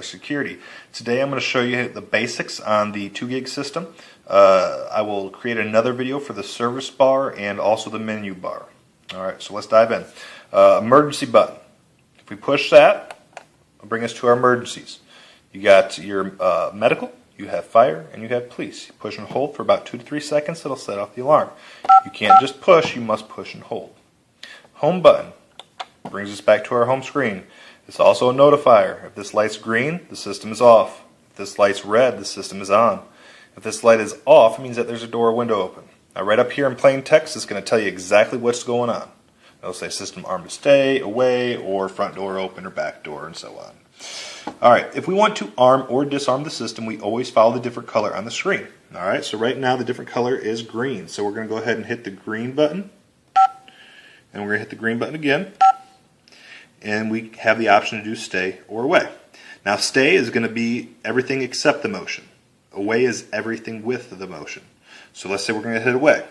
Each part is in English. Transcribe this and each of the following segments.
security. Today I'm going to show you the basics on the 2 gig system. I will create another video for the service bar and also the menu bar. Alright, so let's dive in. Emergency button. If we push that, it'll bring us to our emergencies. You got your medical, you have fire, and you have police. You push and hold for about 2 to 3 seconds, it'll set off the alarm. You can't just push, you must push and hold. Home button brings us back to our home screen. It's also a notifier. If this light's green, the system is off. If this light's red, the system is on. If this light is off, it means that there's a door or window open. Now right up here in plain text, it's going to tell you exactly what's going on. It'll say system armed to stay, away, or front door open, or back door, and so on. Alright, if we want to arm or disarm the system, we always follow the different color on the screen. Alright, so right now the different color is green. So we're going to go ahead and hit the green button. And we're going to hit the green button again. And we have the option to do stay or away. Now stay is going to be everything except the motion. Away is everything with the motion. So let's say we're going to hit away.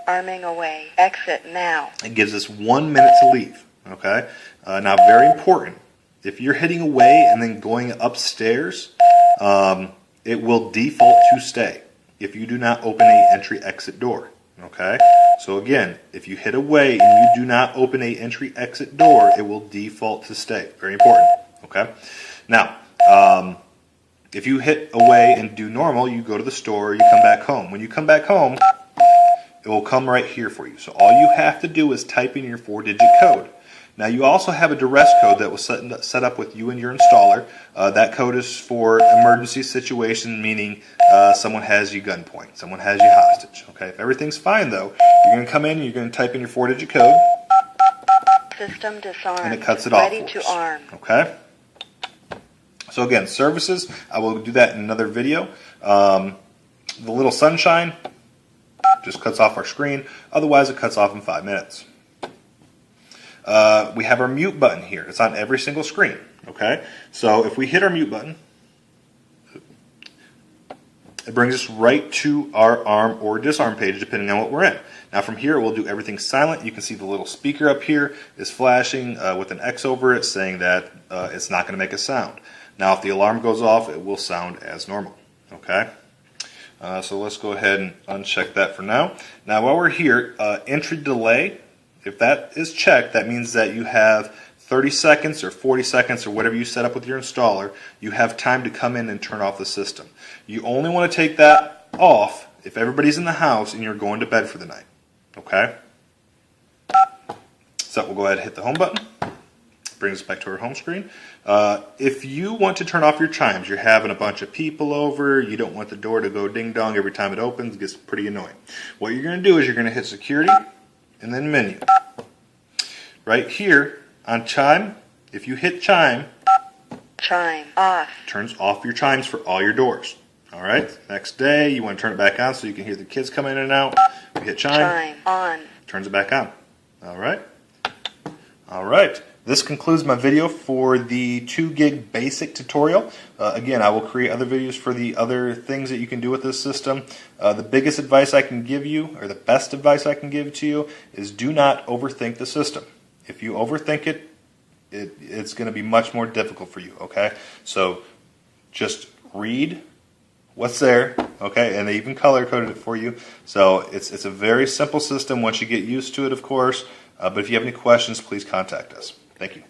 Arming away. Exit now. It gives us 1 minute to leave. Okay. Now very important. If you're hitting away and then going upstairs, it will default to stay if you do not open a entry-exit door. Okay. So again, if you hit away and you do not open a entry-exit door, it will default to stay. Very important. Okay. Now, if you hit away and do normal, you go to the store, you come back home. When you come back home, it will come right here for you. So all you have to do is type in your 4-digit code. Now you also have a duress code that was set up with you and your installer. That code is for emergency situation, meaning someone has you gunpoint, someone has you hostage. Okay, if everything's fine though, you're going to come in and you're going to type in your 4-digit code. System disarmed. And it cuts it off. Ready to arm. Okay. So again, services, I will do that in another video. The little sunshine just cuts off our screen. Otherwise, it cuts off in 5 minutes. We have our mute button here. It's on every single screen. Okay, so if we hit our mute button, it brings us right to our arm or disarm page depending on what we're in. Now from here it will do everything silent. You can see the little speaker up here is flashing with an X over it saying that it's not going to make a sound. Now if the alarm goes off, it will sound as normal. Okay, so let's go ahead and uncheck that for now. Now while we're here, entry delay, if that is checked, that means that you have 30 seconds or 40 seconds or whatever you set up with your installer, you have time to come in and turn off the system. You only want to take that off if everybody's in the house and you're going to bed for the night. Okay? So we'll go ahead and hit the home button. Brings us back to our home screen. If you want to turn off your chimes, you're having a bunch of people over, you don't want the door to go ding dong every time it opens, it gets pretty annoying. What you're going to do is you're going to hit security and then menu. Right here on chime, if you hit chime, chime off. Turns off your chimes for all your doors. Alright, next day you want to turn it back on so you can hear the kids come in and out. You hit chime on. Turns it back on. Alright, this concludes my video for the 2 gig basic tutorial. Again, I will create other videos for the other things that you can do with this system. The biggest advice I can give you, or the best advice I can give to you, is do not overthink the system. If you overthink it, it's going to be much more difficult for you, okay? So just read what's there, okay? And they even color-coded it for you. So it's a very simple system once you get used to it, of course. But if you have any questions, please contact us. Thank you.